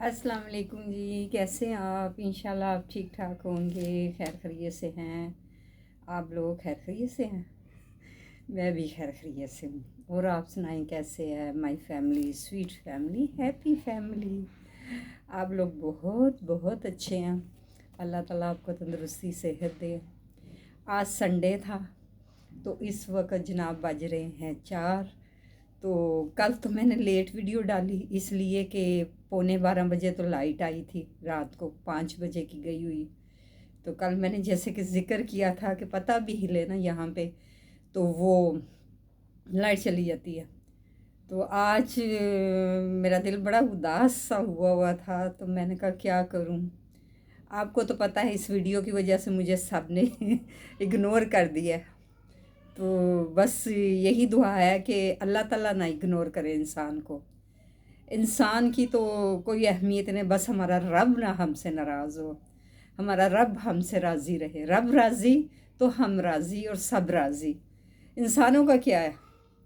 अस्सलाम वालेकुम जी। कैसे हैं आप? इंशाल्लाह आप ठीक ठाक होंगे, खैर खैरियत से हैं। आप लोग खैर खैरियत से हैं? मैं भी खैर खैरियत से हूँ। और आप सुनाएं, कैसे है my family, sweet family, happy family? आप लोग बहुत बहुत अच्छे हैं। अल्लाह ताला आपको तंदुरुस्ती सेहत दे। आज संडे था तो इस वक्त जनाब बज रहे हैं 4। तो कल तो मैंने लेट वीडियो डाली इसलिए कि 11:15 बजे तो लाइट आई थी, रात को 5 बजे की गई हुई। तो कल मैंने जैसे कि जिक्र किया था कि पता भी हिले ना यहाँ पे तो वो लाइट चली जाती है। तो आज मेरा दिल बड़ा उदास सा हुआ था, तो मैंने कहा क्या करूँ। आपको तो पता है इस वीडियो की वजह से मुझे सब ने इग्नोर कर दिया है। तो बस यही दुआ है कि अल्लाह ताला ना इग्नोर करे इंसान को। इंसान की तो कोई अहमियत नहीं, बस हमारा रब ना हमसे नाराज़ हो, हमारा रब हमसे राज़ी रहे। रब राज़ी तो हम राज़ी और सब राज़ी। इंसानों का क्या है,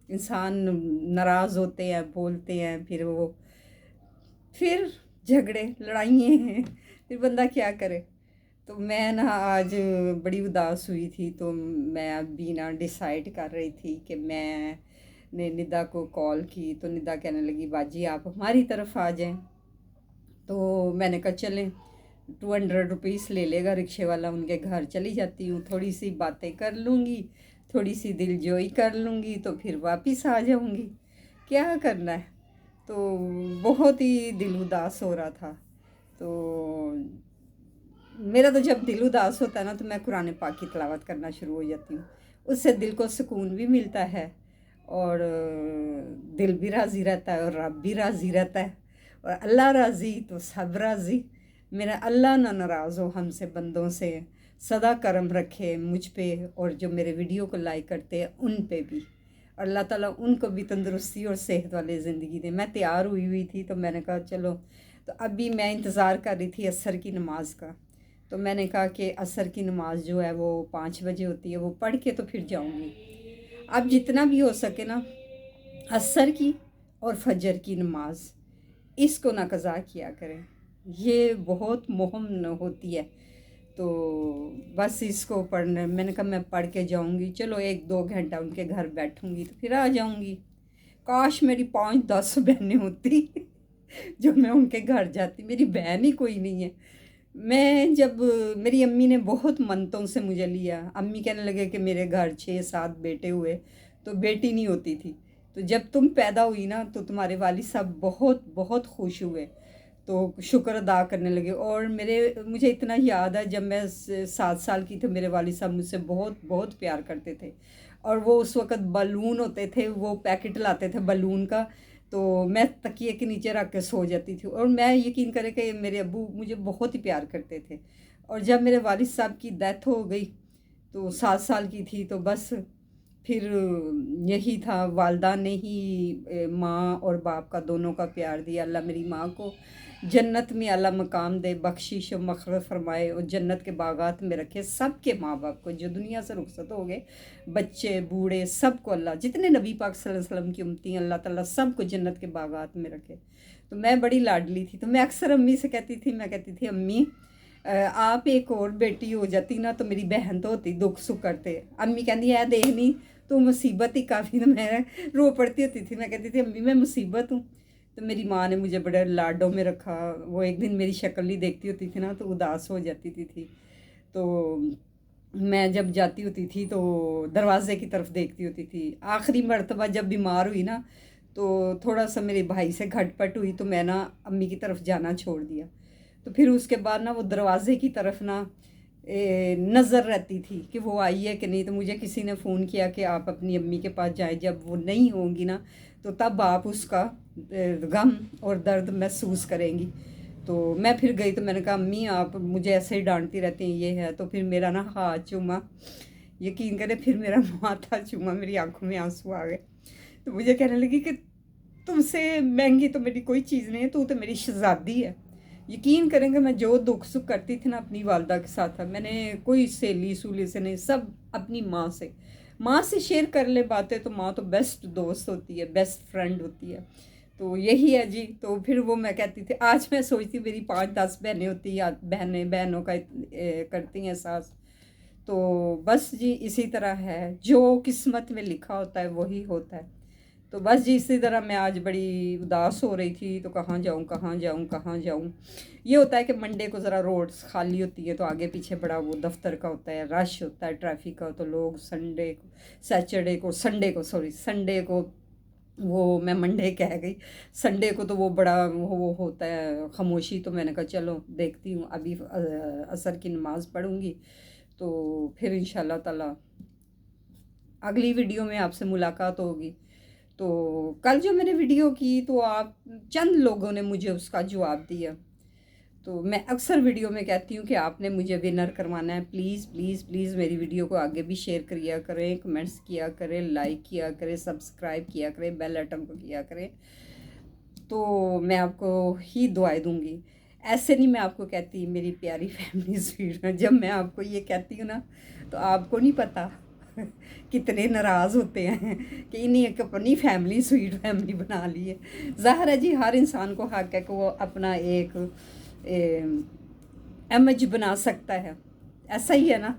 इंसान नाराज़ होते हैं, बोलते हैं, फिर झगड़े लड़ाइयाँ हैं, फिर बंदा क्या करे। तो मैं ना आज बड़ी उदास हुई थी, तो मैं अभी ना डिसाइड कर रही थी कि मैं ने निदा को कॉल की। तो निदा कहने लगी बाजी आप हमारी तरफ आ जाएं। तो मैंने कहा चलें, 200 रुपीज़ ले लेगा रिक्शे वाला, उनके घर चली जाती हूँ, थोड़ी सी बातें कर लूँगी, थोड़ी सी दिलजोई कर लूँगी, तो फिर वापस आ जाऊँगी। क्या करना है। तो बहुत ही दिल उदास हो रहा था। तो मेरा तो जब दिल उदास होता है ना तो मैं कुरान पाक की तिलावत करना शुरू हो जाती हूँ। उससे दिल को सुकून भी मिलता है और दिल भी राज़ी रहता है और रब भी राज़ी रहता है। और अल्लाह राज़ी तो सब राज़ी। मेरा अल्लाह ना नाराज़ हो हमसे, बंदों से, सदा करम रखे मुझ पे और जो मेरे वीडियो को लाइक करते हैं उन पे भी। और अल्लाह ताला उनको भी तंदुरुस्ती और सेहत वाली ज़िंदगी दे। मैं तैयार हुई थी तो मैंने कहा चलो। तो अभी मैं इंतज़ार कर रही थी असर की नमाज़ का। तो मैंने कहा कि असर की नमाज़ जो है वो 5 बजे होती है, वो पढ़ के तो फिर जाऊंगी। अब जितना भी हो सके ना असर की और फजर की नमाज इसको ना कज़ा किया करें, ये बहुत मुहिम न होती है। तो बस इसको पढ़ने मैंने कहा मैं पढ़ के जाऊंगी, चलो 1-2 घंटा उनके घर बैठूंगी तो फिर आ जाऊंगी। काश मेरी 5-10 बहनें होती जो मैं उनके घर जाती, मेरी बहन ही कोई नहीं है। मैं जब मेरी अम्मी ने बहुत मन्नतों से मुझे लिया, अम्मी कहने लगे कि मेरे घर 6-7 बेटे हुए तो बेटी नहीं होती थी, तो जब तुम पैदा हुई ना तो तुम्हारे वालिद साहब बहुत बहुत खुश हुए, तो शुक्र अदा करने लगे। और मुझे इतना याद है जब मैं 7 साल की थी, मेरे वालिद साहब मुझसे बहुत बहुत प्यार करते थे। और वो उस वक़्त बलून होते थे, वो पैकेट लाते थे बलून का, तो मैं तकिए के नीचे रख के सो जाती थी। और मैं यकीन करें कि मेरे अब्बू मुझे बहुत ही प्यार करते थे। और जब मेरे वालिद साहब की डेथ हो गई तो 7 साल की थी, तो बस फिर यही था, वालदा ने ही माँ और बाप का दोनों का प्यार दिया। अल्लाह मेरी माँ को जन्नत में अल्लाह मकाम दे, बख्शिश और मग़फ़िरत फरमाए और जन्नत के बागात में रखे। सब के माँ बाप को जो दुनिया से रुखसत हो गए, बच्चे बूढ़े सबको, अल्लाह जितने नबी पाक सल्लल्लाहु अलैहि वसल्लम की उम्मती हैं, अल्लाह ताला सबको जन्नत के बागात में रखे। तो मैं बड़ी लाडली थी, तो मैं अक्सर अम्मी से कहती थी, मैं कहती थी अम्मी आप एक और बेटी हो जाती ना तो मेरी बहन तो होती, दुख सुख करते। अम्मी कहती है देखनी तो मुसीबत ही काफ़ी। तो मैं रो पड़ती होती थी, मैं कहती थी अम्मी मैं मुसीबत हूँ। तो मेरी माँ ने मुझे बड़े लाडों में रखा। वो एक दिन मेरी शक्ल नहीं देखती होती थी ना तो उदास हो जाती थी। तो मैं जब जाती होती थी तो दरवाज़े की तरफ देखती होती थी। आखिरी मर्तबा जब बीमार हुई ना तो थोड़ा सा मेरे भाई से खटपट हुई, तो मैं ना अम्मी की तरफ जाना छोड़ दिया। तो फिर उसके बाद ना वो दरवाज़े की तरफ ना नज़र रहती थी कि वो आई है कि नहीं। तो मुझे किसी ने फ़ोन किया कि आप अपनी अम्मी के पास जाएं, जब वो नहीं होंगी ना तो तब आप उसका गम और दर्द महसूस करेंगी। तो मैं फिर गई, तो मैंने कहा अम्मी आप मुझे ऐसे ही डांटती रहती हैं, ये है। तो फिर मेरा ना हाथ चूमा, यकीन करें फिर मेरा माथा चूमा, मेरी आंखों में आंसू आ गए। तो मुझे कहने लगी कि तुमसे महंगी तो मेरी कोई चीज़ नहीं है, तू तो मेरी शहज़ादी है। यकीन करेंगे मैं जो दुख सुख करती थी ना अपनी वालदा के साथ था, मैंने कोई सहेली सूली से नहीं, सब अपनी माँ से। माँ से शेयर कर ले बातें तो माँ तो बेस्ट दोस्त होती है, बेस्ट फ्रेंड होती है। तो यही है जी। तो फिर वो मैं कहती थी, आज मैं सोचती मेरी 5-10 बहनें होती या बहनों का करती हैं सास। तो बस जी इसी तरह है, जो किस्मत में लिखा होता है वही होता है। तो बस जी इसी तरह मैं आज बड़ी उदास हो रही थी, तो कहाँ जाऊँ कहाँ जाऊँ कहाँ जाऊँ। ये होता है कि मंडे को ज़रा रोड्स खाली होती है, तो आगे पीछे बड़ा वो दफ्तर का होता है, रश होता है ट्रैफिक का, तो लोग संडे को, सैटरडे को, संडे को, सॉरी संडे को, वो मैं मंडे कह गई, संडे को तो वो बड़ा वो होता है खामोशी। तो मैंने कहा चलो देखती हूँ, अभी असर की नमाज़ पढ़ूँगी, तो फिर इंशाल्लाह ताला अगली वीडियो में आपसे मुलाकात होगी। तो कल जो मैंने वीडियो की, तो आप चंद लोगों ने मुझे उसका जवाब दिया। तो मैं अक्सर वीडियो में कहती हूँ कि आपने मुझे विनर करवाना है, प्लीज़ प्लीज़ प्लीज़ मेरी वीडियो को आगे भी शेयर किया करें, कमेंट्स किया करें, लाइक किया करें, सब्सक्राइब किया करें, बेल आइटम को किया करें, तो मैं आपको ही दुआएं दूंगी। ऐसे नहीं मैं आपको कहती मेरी प्यारी फैमिली स्वीट, जब मैं आपको ये कहती हूँ ना, तो आपको नहीं पता कितने नाराज़ होते हैं कि इन्हीं एक अपनी फैमिली स्वीट फैमिली बना ली है। ज़ाहिर है जी, हर इंसान को हक है कि वो अपना एक इमेज बना सकता है, ऐसा ही है ना।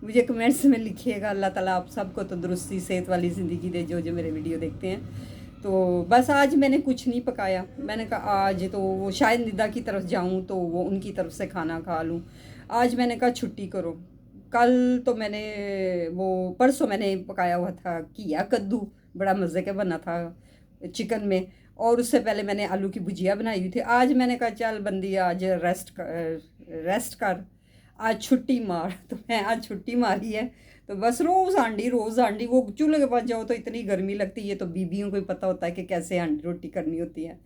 मुझे कमेंट्स में लिखिएगा। अल्लाह ताला आप सबको तंदुरुस्ती सेहत वाली ज़िंदगी दे, जो जो मेरे वीडियो देखते हैं। तो बस आज मैंने कुछ नहीं पकाया, मैंने कहा आज तो वो शायद निदा की तरफ जाऊं तो वो उनकी तरफ से खाना खा लूं। आज मैंने कहा छुट्टी करो। कल तो मैंने वो परसों मैंने पकाया हुआ था किया कद्दू, बड़ा मज़े का बना था चिकन में, और उससे पहले मैंने आलू की भुजिया बनाई हुई थी। आज मैंने कहा चल बंदी आज रेस्ट कर, आज छुट्टी मार। तो मैं आज छुट्टी मारी है। तो बस रोज़ आंडी वो चूल्हे के पास जाओ तो इतनी गर्मी लगती है। तो बीबियों को ही पता होता है कि कैसे आंडी रोटी करनी होती है।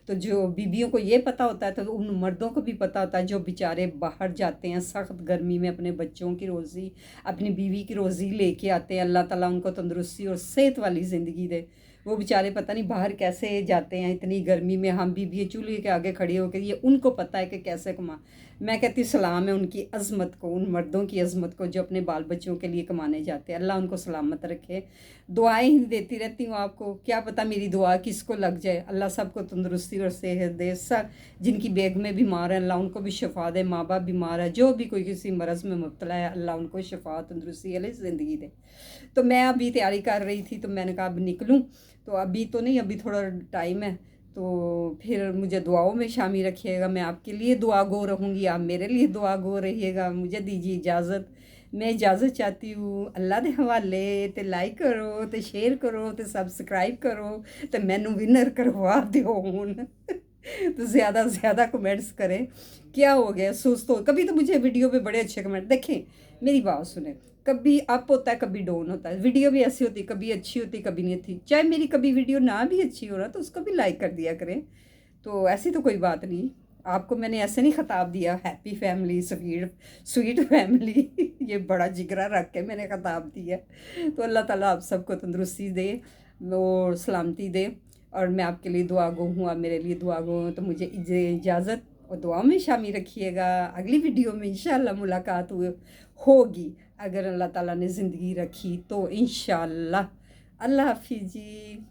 तो जो बीबियों को ये पता होता है, तो उन मर्दों को भी पता होता है जो बेचारे बाहर जाते हैं सख्त गर्मी में, अपने बच्चों की रोज़ी, अपनी बीवी की रोज़ी लेके आते हैं। अल्लाह ताला उनको तंदुरुस्ती और सेहत वाली ज़िंदगी दे। वो बेचारे पता नहीं बाहर कैसे जाते हैं इतनी गर्मी में। हम बीबी चूल्हे के आगे खड़ी होकर, ये उनको पता है कि कैसे कमा। मैं कहती सलाम है उनकी अज़मत को, उन मर्दों की अज़मत को जो अपने बाल बच्चों के लिए कमाने जाते हैं। अल्लाह उनको सलामत रखे। दुआएं ही देती रहती हूँ आपको, क्या पता मेरी दुआ किसको लग जाए। अल्लाह सबको तंदुरुस्ती और सेहत दे। सब जिनकी बेगमें बीमार हैं अल्लाह उनको भी शफा दे, माँ बाप बीमार है, जो भी कोई किसी मरज़ में मुब्तला है अल्लाह उनको शफा तंदुरुस्ती वाली ज़िंदगी दे। तो मैं अभी तैयारी कर रही थी, तो मैंने कहा अब निकलूँ। तो अभी तो नहीं, अभी थोड़ा टाइम है। तो फिर मुझे दुआओं में शामिल रखिएगा। मैं आपके लिए दुआ गो रहूँगी, आप मेरे लिए दुआ गो रहिएगा। मुझे दीजिए इजाज़त। मैं इजाज़त चाहती हूँ। अल्लाह दे हवाले। तो लाइक करो, तो शेयर करो, तो सब्सक्राइब करो, तो मैनू विनर करवा दो हुन। तो ज़्यादा से ज़्यादा कमेंट्स करें। क्या हो गया सुस्त हो, कभी तो मुझे वीडियो पे बड़े अच्छे कमेंट देखें। मेरी बात सुने, कभी अप होता है कभी डाउन होता है, वीडियो भी ऐसी होती, कभी अच्छी होती कभी नहीं थी। चाहे मेरी कभी वीडियो ना भी अच्छी हो रहा तो उसको भी लाइक कर दिया करें। तो ऐसी तो कोई बात नहीं। आपको मैंने ऐसे नहीं खिताब दिया happy family sweet sweet family ये बड़ा जिगरा रख के मैंने खिताब दिया। तो अल्लाह ताला आप सबको तंदुरुस्ती दे और सलामती दे। और मैं आपके लिए दुआ गो हूँ, आप मेरे लिए दुआ गो हूँ। तो मुझे इजाज़त, और दुआ में शामिल रखिएगा। अगली वीडियो में इंशाल्लाह मुलाकात होगी, अगर अल्लाह ताला ने ज़िंदगी रखी तो इंशाल्लाह। अल्लाह हाफिज़ जी।